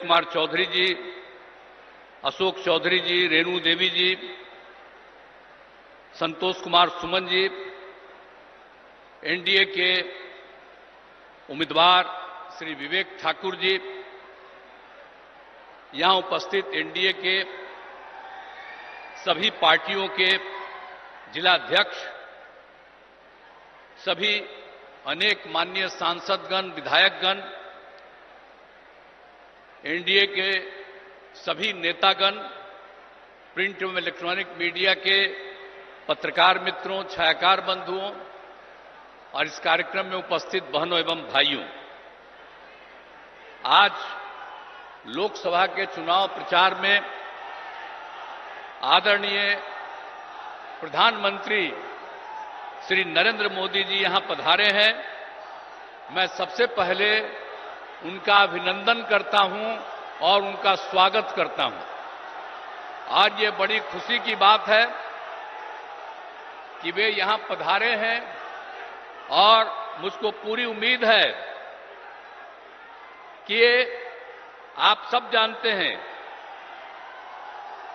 कुमार चौधरी जी, अशोक चौधरी जी, रेणु देवी जी, Santosh Kumar Suman ji, NDA के उम्मीदवार श्री विवेक ठाकुर जी, यहां उपस्थित एनडीए के सभी पार्टियों के जिलाध्यक्ष, सभी अनेक माननीय सांसदगण, विधायकगण, एनडीए के सभी नेतागण, प्रिंट एवं इलेक्ट्रॉनिक मीडिया के पत्रकार मित्रों, छायाकार बंधुओं और इस कार्यक्रम में उपस्थित बहनों एवं भाइयों, आज लोकसभा के चुनाव प्रचार में आदरणीय प्रधानमंत्री श्री नरेंद्र मोदी जी यहां पधारे हैं। मैं सबसे पहले उनका अभिनंदन करता हूं और उनका स्वागत करता हूं। आज ये बड़ी खुशी की बात है कि वे यहां पधारे हैं और मुझको पूरी उम्मीद है कि आप सब जानते हैं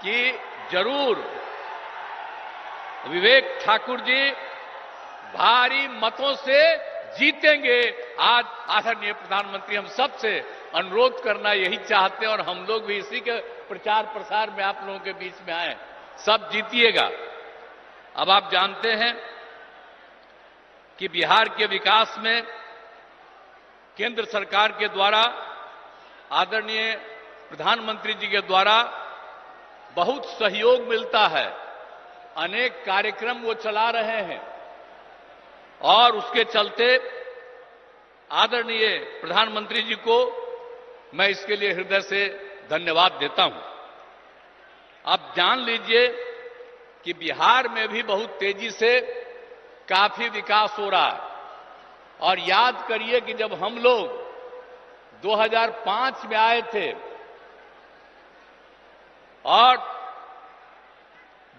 कि जरूर विवेक ठाकुर जी भारी मतों से जीतेंगे। आज आदरणीय प्रधानमंत्री हम सबसे अनुरोध करना यही चाहते हैं और हम लोग भी इसी के प्रचार प्रसार में आप लोगों के बीच में आए, सब जीतिएगा। अब आप जानते हैं कि बिहार के विकास में केंद्र सरकार के द्वारा, आदरणीय प्रधानमंत्री जी के द्वारा बहुत सहयोग मिलता है। अनेक कार्यक्रम वो चला रहे हैं और उसके चलते आदरणीय प्रधानमंत्री जी को मैं इसके लिए हृदय से धन्यवाद देता हूं। आप जान लीजिए कि बिहार में भी बहुत तेजी से काफी विकास हो रहा है और याद करिए कि जब हम लोग 2005 में आए थे और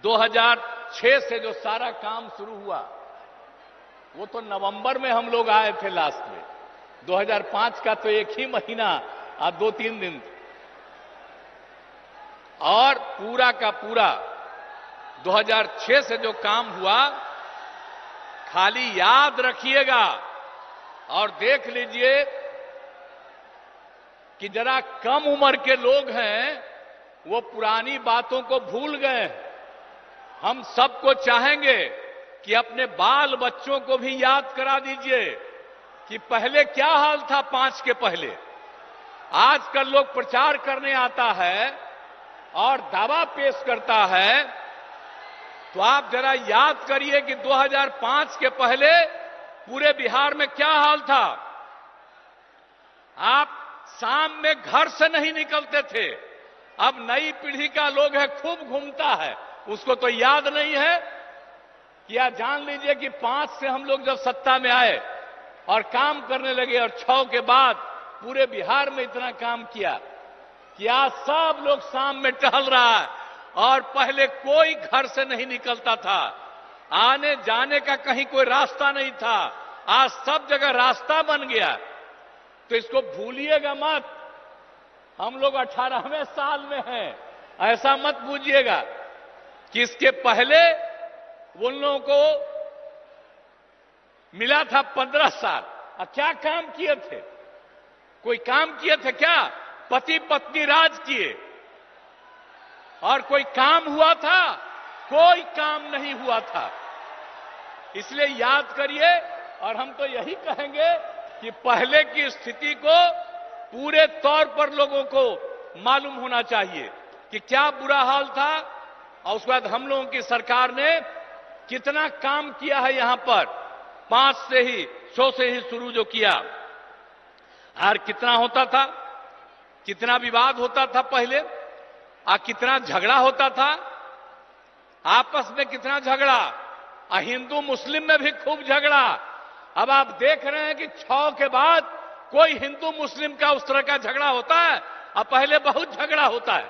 2006 से जो सारा काम शुरू हुआ वो तो नवंबर में हम लोग आए थे लास्ट में। 2005 का तो एक ही महीना और 2-3 दिन और पूरा का पूरा 2006 से जो काम हुआ, खाली याद रखिएगा और देख लीजिए कि जरा कम उम्र के लोग हैं वो पुरानी बातों को भूल गए। हम सबको चाहेंगे कि अपने बाल बच्चों को भी याद करा दीजिए कि पहले क्या हाल था 5 के पहले। आजकल लोग प्रचार करने आता है और दावा पेश करता है, तो आप जरा याद करिए कि 2005 के पहले पूरे बिहार में क्या हाल था। आप शाम में घर से नहीं निकलते थे। अब नई पीढ़ी का लोग है खूब घूमता है, उसको तो याद नहीं है। क्या जान लीजिए कि 5 से हम लोग जब सत्ता में आए और काम करने लगे और 6 के बाद पूरे बिहार में इतना काम किया कि आज सब लोग शाम में टहल रहा है और पहले कोई घर से नहीं निकलता था। आने जाने का कहीं कोई रास्ता नहीं था, आज सब जगह रास्ता बन गया। तो इसको भूलिएगा मत। हम लोग 18वें साल में हैं, ऐसा मत बूझिएगा कि इसके पहले उन लोगों को मिला था 15 साल। और क्या काम किए थे? कोई काम किए थे क्या? पति पत्नी राज किए और कोई काम हुआ था? कोई काम नहीं हुआ था। इसलिए याद करिए और हम तो यही कहेंगे कि पहले की स्थिति को पूरे तौर पर लोगों को मालूम होना चाहिए कि क्या बुरा हाल था और उसके बाद हम लोगों की सरकार ने कितना काम किया है। यहां पर 5 से ही 100 से ही शुरू जो किया, और कितना होता था, कितना विवाद होता था पहले, और कितना झगड़ा होता था आपस में, कितना झगड़ा, और हिंदू मुस्लिम में भी खूब झगड़ा। अब आप देख रहे हैं कि 6 के बाद कोई हिंदू मुस्लिम का उस तरह का झगड़ा होता है और पहले बहुत झगड़ा होता है।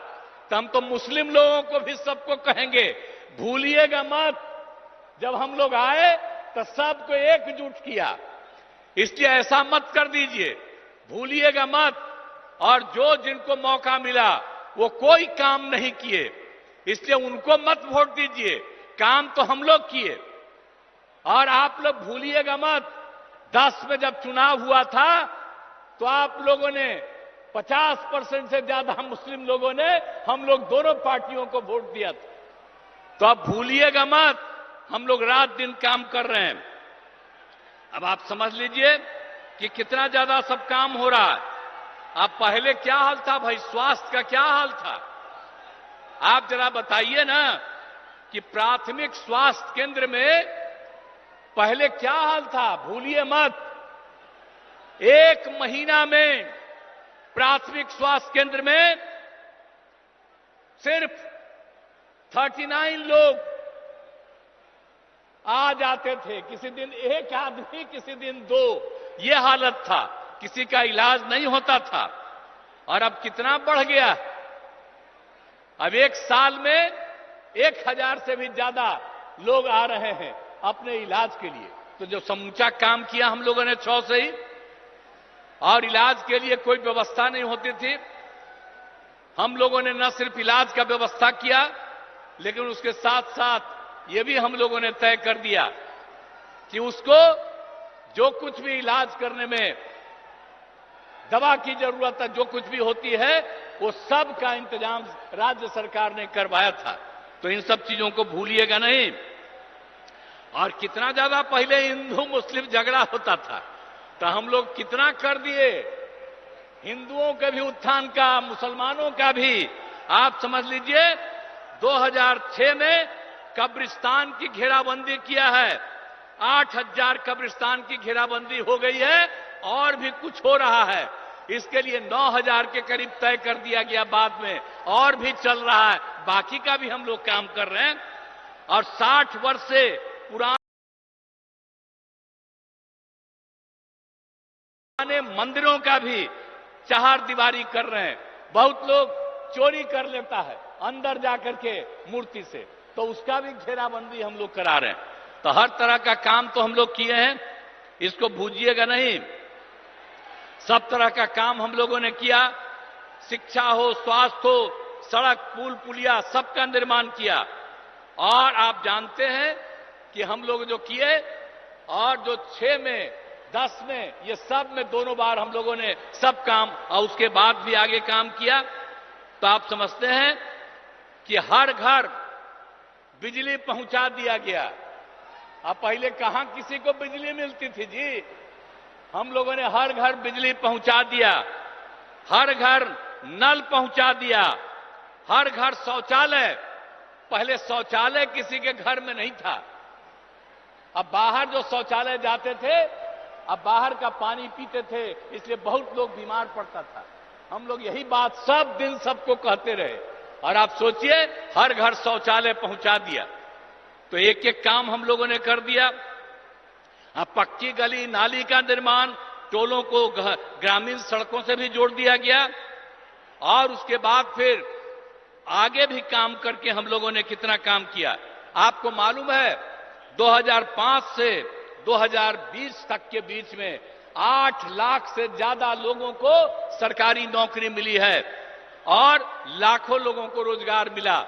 तो हम तो मुस्लिम लोगों को भी सबको कहेंगे, भूलिएगा मत, जब हम लोग आए तो सबको एकजुट किया। इसलिए ऐसा मत कर दीजिए, भूलिएगा मत और जो जिनको मौका मिला वो कोई काम नहीं किए, इसलिए उनको मत वोट दीजिए। काम तो हम लोग किए। और आप लोग भूलिएगा मत, 10 में जब चुनाव हुआ था तो आप लोगों ने 50% से ज्यादा मुस्लिम लोगों ने हम लोग दोनों पार्टियों को वोट दिया था। तो आप भूलिएगा मत, हम लोग रात दिन काम कर रहे हैं। अब आप समझ लीजिए कि कितना ज्यादा सब काम हो रहा है। अब पहले क्या हाल था भाई, स्वास्थ्य का क्या हाल था? आप जरा बताइए ना कि प्राथमिक स्वास्थ्य केंद्र में पहले क्या हाल था। भूलिए मत, 1 महीना में प्राथमिक स्वास्थ्य केंद्र में सिर्फ 39 लोग आ जाते थे। किसी दिन 1 आदमी, किसी दिन 2, ये हालत था। किसी का इलाज नहीं होता था। और अब कितना बढ़ गया, अब 1 साल में 1000 से भी ज्यादा लोग आ रहे हैं अपने इलाज के लिए। तो जो समूचा काम किया हम लोगों ने 6 से ही, और इलाज के लिए कोई व्यवस्था नहीं होती थी। हम लोगों ने न सिर्फ इलाज का व्यवस्था किया, लेकिन उसके साथ साथ ये भी हम लोगों ने तय कर दिया कि उसको जो कुछ भी इलाज करने में दवा की जरूरत है, जो कुछ भी होती है, वो सब का इंतजाम राज्य सरकार ने करवाया था। तो इन सब चीजों को भूलिएगा नहीं। और कितना ज्यादा पहले हिंदू मुस्लिम झगड़ा होता था, तो हम लोग कितना कर दिए, हिंदुओं के भी उत्थान का, मुसलमानों का भी। आप समझ लीजिए 2006 में कब्रिस्तान की घेराबंदी किया है, 8000 कब्रिस्तान की घेराबंदी हो गई है, और भी कुछ हो रहा है। इसके लिए 9000 के करीब तय कर दिया गया बाद में, और भी चल रहा है। बाकी का भी हम लोग काम कर रहे हैं। और 60 वर्ष से पुराने मंदिरों का भी चार दीवारी कर रहे हैं। बहुत लोग चोरी कर लेता है अंदर जाकर के मूर्ति से, तो उसका भी घेराबंदी हम लोग करा रहे हैं। तो हर तरह का काम तो हम लोग किए हैं, इसको भूलिएगा नहीं। सब तरह का काम हम लोगों ने किया। शिक्षा हो, स्वास्थ्य हो, सड़क, पुल, पुलिया, सबका निर्माण किया। और आप जानते हैं कि हम लोग जो किए, और जो 6 में, 10 में, ये सब में दोनों बार हम लोगों ने सब काम, और उसके बाद भी आगे काम किया। तो आप समझते हैं कि हर घर बिजली पहुंचा दिया गया। अब पहले कहां किसी को बिजली मिलती थी जी, हम लोगों ने हर घर बिजली पहुंचा दिया, हर घर नल पहुंचा दिया, हर घर शौचालय। पहले शौचालय किसी के घर में नहीं था। अब बाहर जो शौचालय जाते थे, अब बाहर का पानी पीते थे, इसलिए बहुत लोग बीमार पड़ता था। हम लोग यही बात सब दिन सबको कहते रहे, और आप सोचिए हर घर शौचालय पहुंचा दिया। तो एक एक काम हम लोगों ने कर दिया। अब पक्की गली नाली का निर्माण, टोलों को ग्रामीण सड़कों से भी जोड़ दिया गया। और उसके बाद फिर आगे भी काम करके हम लोगों ने कितना काम किया। आपको मालूम है 2005 से 2020 तक के बीच में 8 लाख से ज्यादा लोगों को सरकारी नौकरी मिली है, और लाखों लोगों को रोजगार मिला।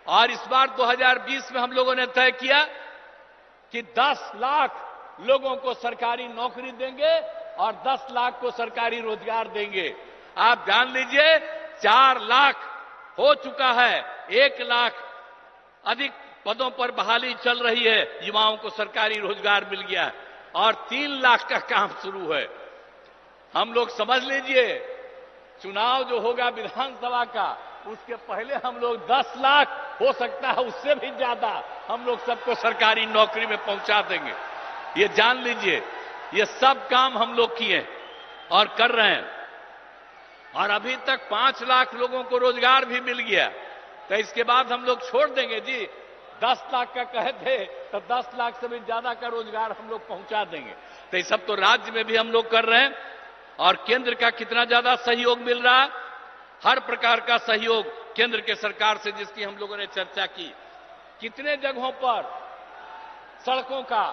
और इस बार 2020 में हम लोगों ने तय किया कि 10 लाख लोगों को सरकारी नौकरी देंगे और 10 लाख को सरकारी रोजगार देंगे। आप जान लीजिए 4 लाख हो चुका है, 1 लाख अधिक पदों पर बहाली चल रही है, युवाओं को सरकारी रोजगार मिल गया है, और 3 लाख का काम शुरू है। हम लोग समझ लीजिए चुनाव जो होगा विधानसभा का, उसके पहले हम लोग 10 लाख, हो सकता है उससे भी ज्यादा, हम लोग सबको सरकारी नौकरी में पहुंचा देंगे। ये जान लीजिए, ये सब काम हम लोग किए और कर रहे हैं। और अभी तक 5 लाख लोगों को रोजगार भी मिल गया। तो इसके बाद हम लोग छोड़ देंगे जी, 10 लाख का कहे थे तो 10 लाख से भी ज्यादा का रोजगार हम लोग पहुंचा देंगे। तो ये सब तो राज्य में भी हम लोग कर रहे हैं। और केंद्र का कितना ज्यादा सहयोग मिल रहा है, हर प्रकार का सहयोग केंद्र के सरकार से, जिसकी हम लोगों ने चर्चा की। कितने जगहों पर सड़कों का,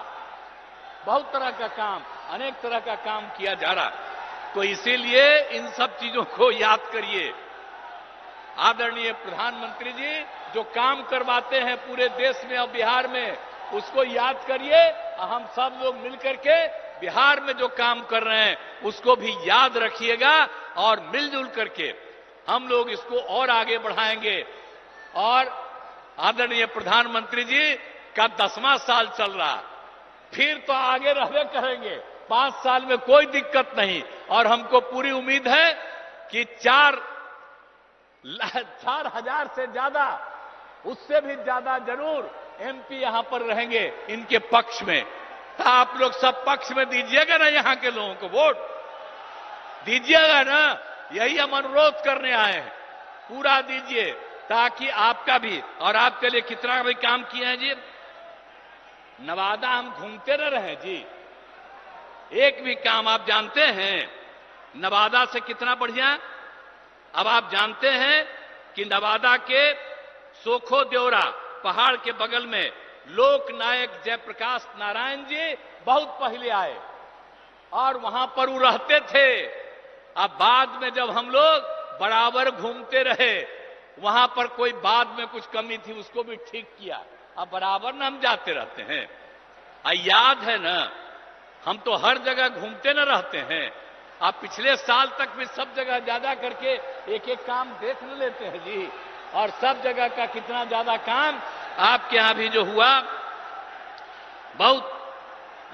बहुत तरह का काम, अनेक तरह का काम किया जा रहा है। तो इसीलिए इन सब चीजों को याद करिए। आदरणीय प्रधानमंत्री जी जो काम करवाते हैं पूरे देश में और बिहार में, उसको याद करिए। हम सब लोग मिलकर के बिहार में जो काम कर रहे हैं उसको भी याद रखिएगा और मिलजुल करके हम लोग इसको और आगे बढ़ाएंगे। और आदरणीय प्रधानमंत्री जी का 10वां साल चल रहा, फिर तो आगे रहने करेंगे। 5 साल में कोई दिक्कत नहीं और हमको पूरी उम्मीद है कि 4,000 से ज्यादा, उससे भी ज्यादा जरूर एमपी यहां पर रहेंगे इनके पक्ष में। तो आप लोग सब पक्ष में दीजिएगा ना, यहां के लोगों को वोट दीजिएगा ना, यही हम अनुरोध करने आए हैं। पूरा दीजिए ताकि आपका भी और आपके लिए कितना भी काम किए हैं जी। नवादा हम घूमते न रहे जी, एक भी काम आप जानते हैं नवादा से कितना बढ़िया। अब आप जानते हैं कि नवादा के सोखो देवरा पहाड़ के बगल में लोक नायक जयप्रकाश नारायण जी बहुत पहले आए और वहां पर वो रहते थे। अब बाद में जब हम लोग बराबर घूमते रहे, वहां पर कोई बाद में कुछ कमी थी उसको भी ठीक किया। अब बराबर ना हम जाते रहते हैं। याद है ना, हम तो हर जगह घूमते न रहते हैं। आप पिछले साल तक भी सब जगह ज्यादा करके एक एक काम देख न लेते हैं जी, और सब जगह का कितना ज्यादा काम आपके यहां भी जो हुआ बहुत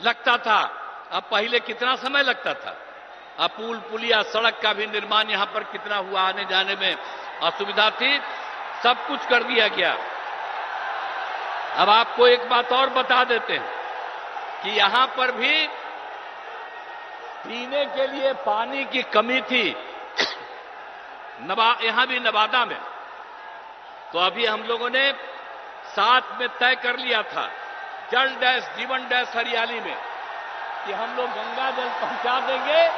लगता था। अब पहले कितना समय लगता था। अब पुल पुलिया सड़क का भी निर्माण यहां पर कितना हुआ, आने जाने में असुविधा थी, सब कुछ कर दिया गया। अब आपको एक बात और बता देते हैं कि यहां पर भी पीने के लिए पानी की कमी थी यहां भी नवादा में। तो अभी हम लोगों ने साथ में तय कर लिया था जल डैश जीवन डैश हरियाली में कि हम लोग गंगा जल पहुंचा देंगे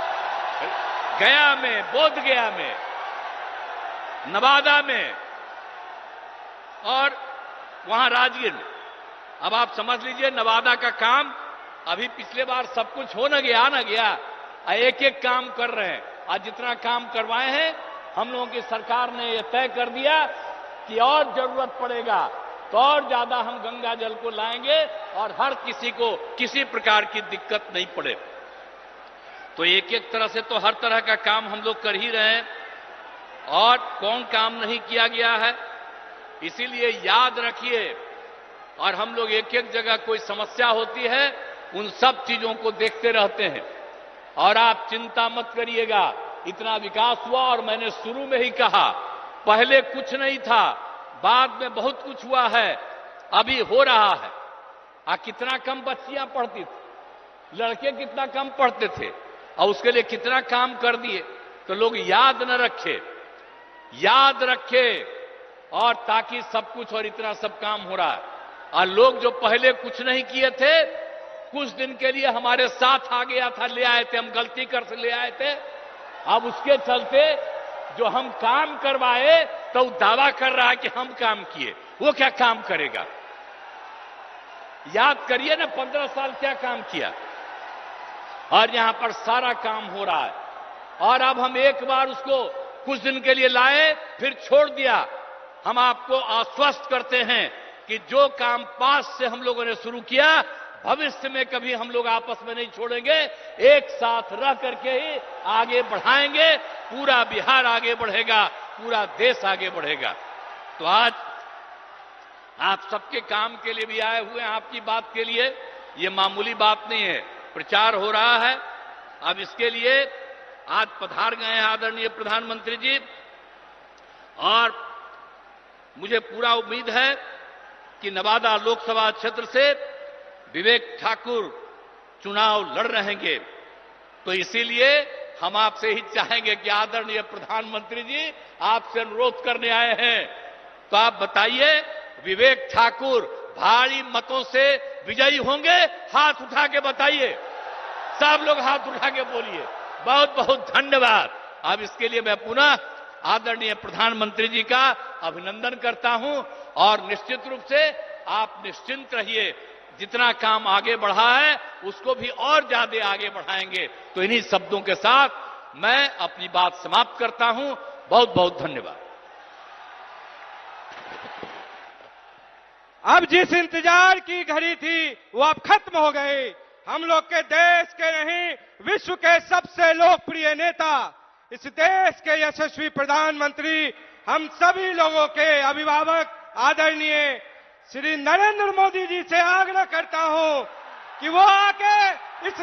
गया में, बोध गया में, नवादा में और वहां राजगीर में। अब आप समझ लीजिए नवादा का काम अभी पिछले बार सब कुछ हो न गया, एक एक काम कर रहे हैं। आज जितना काम करवाए हैं हम लोगों की सरकार ने यह तय कर दिया कि और जरूरत पड़ेगा तो और ज्यादा हम गंगा जल को लाएंगे और हर किसी को किसी प्रकार की दिक्कत नहीं पड़े। तो एक एक तरह से तो हर तरह का काम हम लोग कर ही रहे हैं और कौन काम नहीं किया गया है। इसीलिए याद रखिए, और हम लोग एक एक जगह कोई समस्या होती है उन सब चीजों को देखते रहते हैं। और आप चिंता मत करिएगा, इतना विकास हुआ और मैंने शुरू में ही कहा पहले कुछ नहीं था, बाद में बहुत कुछ हुआ है, अभी हो रहा है। कितना कम बच्चियां पढ़ती थी, लड़के कितना कम पढ़ते थे और उसके लिए कितना काम कर दिए। तो लोग याद न रखे, याद रखे और ताकि सब कुछ और इतना सब काम हो रहा है। और लोग जो पहले कुछ नहीं किए थे कुछ दिन के लिए हमारे साथ आ गया था, ले आए थे, हम गलती कर से ले आए थे। अब उसके चलते जो हम काम करवाए तो दावा कर रहा है कि हम काम किए, वो क्या काम करेगा। याद करिए ना 15 साल क्या काम किया और यहां पर सारा काम हो रहा है। और अब हम एक बार उसको कुछ दिन के लिए लाए फिर छोड़ दिया। हम आपको आश्वस्त करते हैं कि जो काम पास से हम लोगों ने शुरू किया भविष्य में कभी हम लोग आपस में नहीं छोड़ेंगे, एक साथ रह करके ही आगे बढ़ाएंगे। पूरा बिहार आगे बढ़ेगा, पूरा देश आगे बढ़ेगा। तो आज आप सबके काम के लिए भी आए हुए हैं, आपकी बात के लिए। ये मामूली बात नहीं है, प्रचार हो रहा है। अब इसके लिए आज पधार गए हैं आदरणीय प्रधानमंत्री जी और मुझे पूरा उम्मीद है कि नवादा लोकसभा क्षेत्र से विवेक ठाकुर चुनाव लड़ रहेंगे। तो इसीलिए हम आपसे ही चाहेंगे कि आदरणीय प्रधानमंत्री जी आपसे अनुरोध करने आए हैं, तो आप बताइए विवेक ठाकुर भारी मतों से विजयी होंगे? हाथ उठा के बताइए, सब लोग हाथ उठा के बोलिए। बहुत बहुत धन्यवाद। अब इसके लिए मैं पुनः आदरणीय प्रधानमंत्री जी का अभिनंदन करता हूं और निश्चित रूप से आप निश्चिंत रहिए, जितना काम आगे बढ़ा है उसको भी और ज्यादा आगे बढ़ाएंगे। तो इन्हीं शब्दों के साथ मैं अपनी बात समाप्त करता हूं। बहुत बहुत धन्यवाद। अब जिस इंतजार की घड़ी थी वो अब खत्म हो गई। हम लोग के देश के नहीं, विश्व के सबसे लोकप्रिय नेता, इस देश के यशस्वी प्रधानमंत्री, हम सभी लोगों के अभिभावक आदरणीय श्री नरेंद्र मोदी जी से आग्रह करता हूं कि वो आके इस